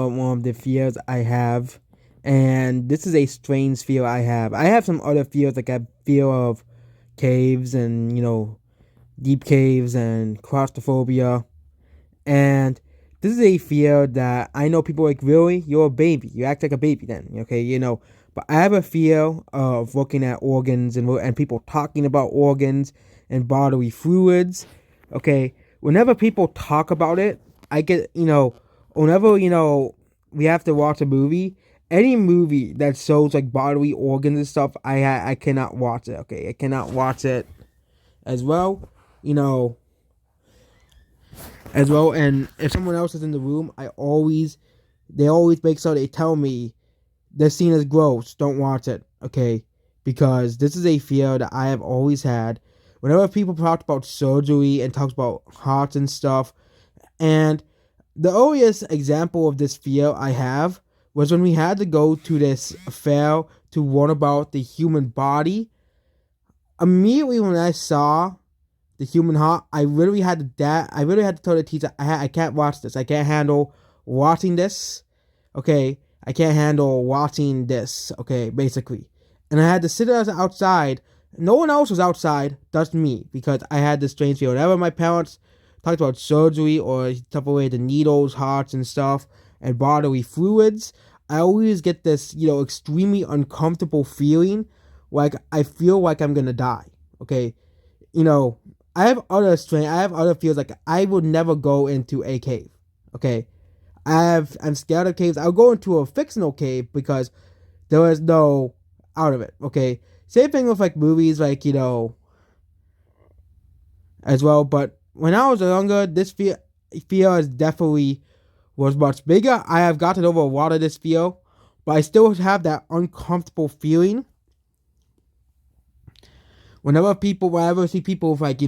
One of the fears I have, and this is a strange fear I have. I have some other fears, like I fear of caves and deep caves and claustrophobia. And this is a fear that I know people are like, really, you're a baby, you act like a baby then, okay, But I have a fear of looking at organs and people talking about organs and bodily fluids. Okay, whenever people talk about it, I get whenever we have to watch a movie. Any movie that shows like bodily organs and stuff, I cannot watch it. Okay, I cannot watch it as well. You know, as well. And if someone else is in the room, they always make sure they tell me this scene is gross. Don't watch it, okay? Because this is a fear that I have always had. Whenever people talk about surgery and talk about hearts and stuff, and the earliest example of this fear I have was when we had to go to this fair to learn about the human body. Immediately when I saw the human heart, I really had to tell the teacher, I can't watch this. I can't handle watching this. Okay, I can't handle watching this. Okay, basically, and I had to sit outside. No one else was outside, just me, because I had this strange fear. Whenever my parents talked about surgery or took away the needles, hearts, and stuff, and bodily fluids, I always get this, extremely uncomfortable feeling, like I feel like I'm gonna die. Okay, you know, I have other fears. Like I would never go into a cave. Okay, I'm scared of caves. I'll go into a fictional cave because there is no out of it. Okay, same thing with like movies, like as well. But when I was younger, this fear is definitely was much bigger. I have gotten over a lot of this fear, but I still have that uncomfortable feeling whenever I see people with like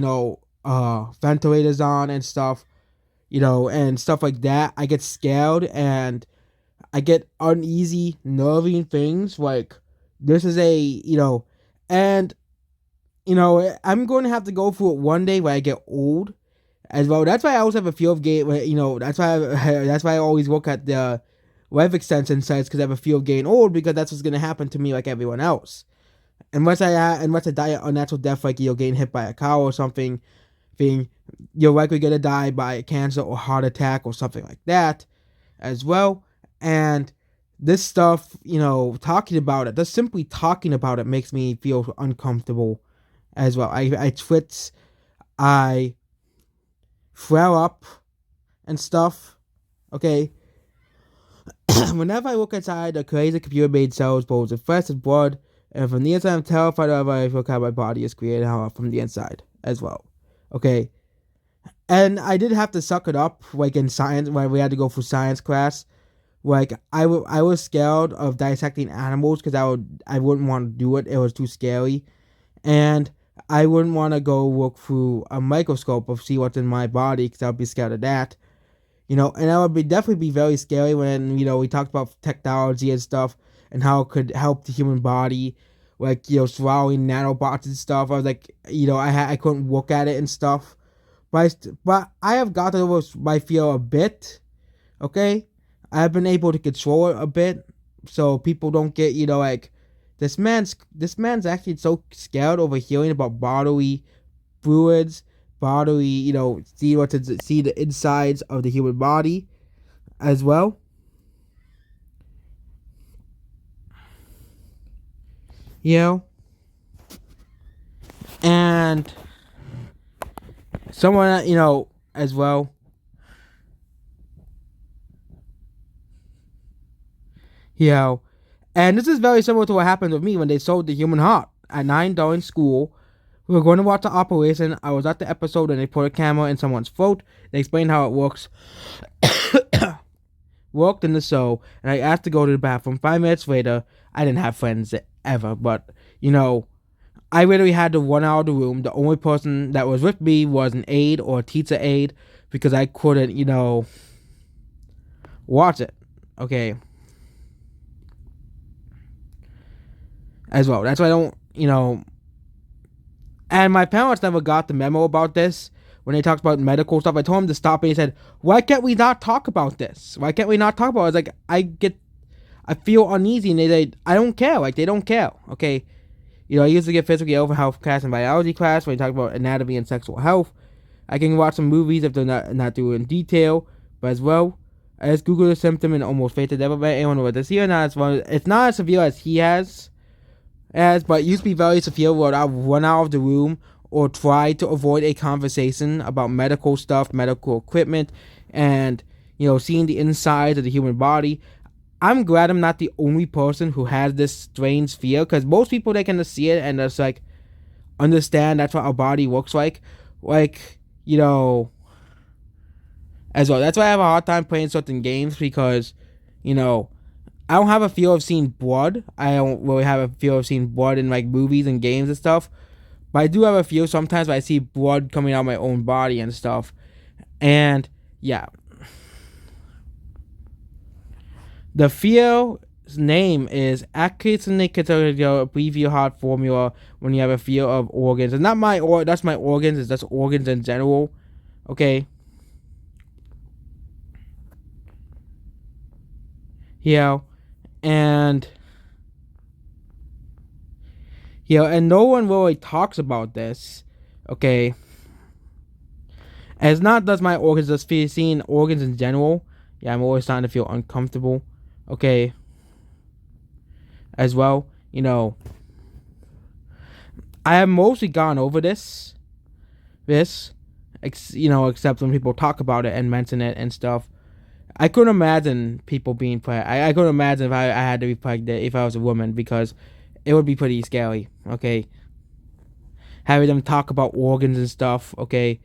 ventilators on and stuff, and stuff like that, I get scared and I get uneasy, nerving things. Like this is and I'm going to have to go through it one day when I get old as well. That's why I always have a fear of getting. That's why I always look at the life extension sites because I have a fear of getting old because that's what's going to happen to me like everyone else. Unless I die a unnatural death, like getting hit by a car or something, being you're likely gonna die by cancer or heart attack or something like that, as well. And this stuff, talking about it, just simply talking about it makes me feel uncomfortable as well. I twitch, I flare up and stuff. Okay. Whenever I look inside a crazy computer made cells, both of flesh and blood, and from the inside I'm terrified of I look how my body is created from the inside as well. Okay. And I did have to suck it up, like in science, when we had to go for science class. Like I was scared of dissecting animals because I wouldn't want to do it. It was too scary, and I wouldn't want to go look through a microscope of see what's in my body because I'd be scared of that. And that would definitely be very scary when we talked about technology and stuff and how it could help the human body, like swallowing nanobots and stuff. I was like, I couldn't look at it and stuff, but I have gotten over my fear a bit. Okay, I have been able to control it a bit, so people don't get like this man's actually so scared over hearing about bodily fluids, bodily, see the insides of the human body as well. You know, and someone as well. You know, and this is very similar to what happened with me when they sold the human heart at 9 during school. We were going to watch the operation. I was at the episode and they put a camera in someone's throat. They explained how it works. Walked in the show, and I asked to go to the bathroom. 5 minutes later, I didn't have friends ever, but I literally had to run out of the room. The only person that was with me was an aide or a teacher aide because I couldn't, watch it. Okay, as well. That's why I don't, and my parents never got the memo about this. when they talked about medical stuff. I told him to stop, and he said, "Why can't we not talk about this? Why can't we not talk about it?" I was like, I feel uneasy, and I don't care. Like, they don't care. Okay, I used to get physically ill for health class and biology class when they talk about anatomy and sexual health. I can watch some movies if they're not doing in detail, but as well. I just Googled the symptom and almost fainted. Never met anyone with this here. It's not as severe as he has, but it used to be very severe where I would run out of the room or try to avoid a conversation about medical stuff, medical equipment, and seeing the inside of the human body. I'm glad I'm not the only person who has this strange fear, because most people, they can just see it and just like understand that's what our body looks like, as well. That's why I have a hard time playing certain games, because I don't have a fear of seeing blood. I don't really have a fear of seeing blood in like movies and games and stuff, but I do have a fear sometimes when I see blood coming out of my own body and stuff. And yeah, the fear's name is abbreviated formula when you have a fear of organs. It's not that's my organs, it's just organs in general. Okay. And and no one really talks about this. Okay. And it's not just my organs, just seeing organs in general. Yeah, I'm always starting to feel uncomfortable. Okay. As well, I have mostly gone over this, except when people talk about it and mention it and stuff. I couldn't imagine people being pregnant. I couldn't imagine if I had to be pregnant if I was a woman, because it would be pretty scary. Okay, having them talk about organs and stuff. Okay,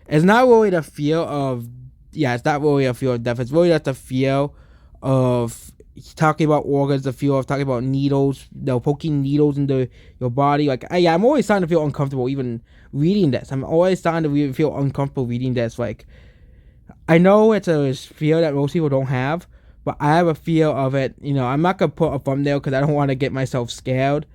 it's not really the fear of it's not really a fear of death. It's really just the fear of talking about organs, the fear of talking about needles, poking needles into your body. Like, I'm always starting to feel uncomfortable even reading this. I'm always starting to feel uncomfortable reading this. Like, I know it's a fear that most people don't have, but I have a fear of it. I'm not gonna put a thumbnail because I don't want to get myself scared,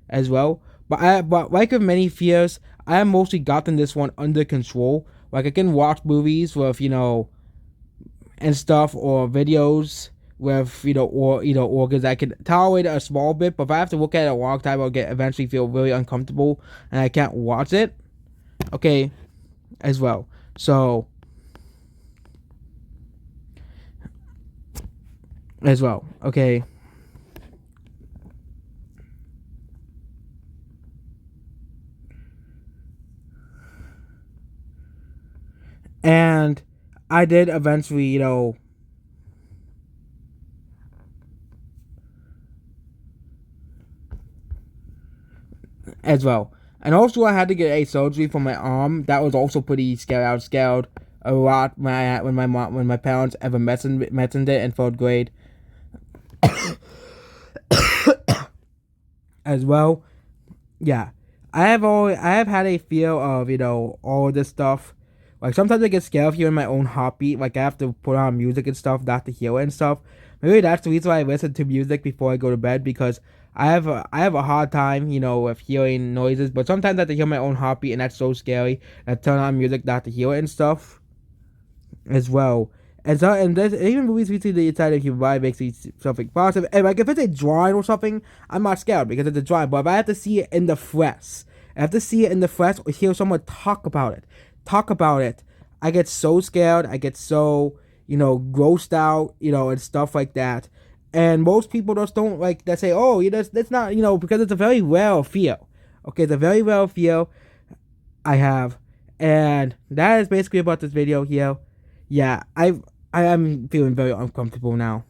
as well. But like with many fears, I have mostly gotten this one under control. Like, I can watch movies with and stuff, or videos with organs. I can tolerate it a small bit, but if I have to look at it a long time, I'll eventually feel really uncomfortable and I can't watch it. Okay, as well. So. As well, okay. And I did eventually, as well. And also, I had to get a surgery for my arm. That was also pretty scary. I was scared a lot when my parents ever mentioned it in 3rd grade. As well, yeah, I have had a fear of all of this stuff. Like, sometimes I get scared of hearing my own heartbeat. Like, I have to put on music and stuff not to hear it and stuff. Maybe that's the reason why I listen to music before I go to bed, because I have a hard time with hearing noises. But sometimes I have to hear my own heartbeat, and that's so scary. I turn on music not to hear it and stuff, as well. And there's even movies we see the inside of human body makes something positive. And like, if it's a drawing or something, I'm not scared because it's a drawing. But if I have to see it in the flesh, or hear someone talk about it, I get so scared. I get so grossed out, and stuff like that. And most people just don't like that. Say, oh, that's not because it's a very rare fear. Okay, it's a very rare fear I have, and that is basically about this video here. Yeah, I am feeling very uncomfortable now.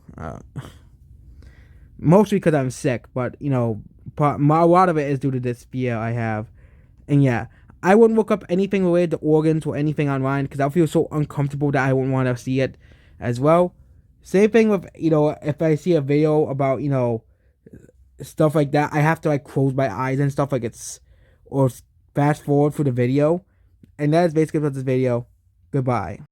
Mostly because I'm sick, but a lot of it is due to this fear I have. And yeah, I wouldn't look up anything related to organs or anything online because I'll feel so uncomfortable that I wouldn't want to see it as well. Same thing with if I see a video about stuff like that, I have to like close my eyes and stuff, or fast forward for the video. And that is basically about this video. Goodbye.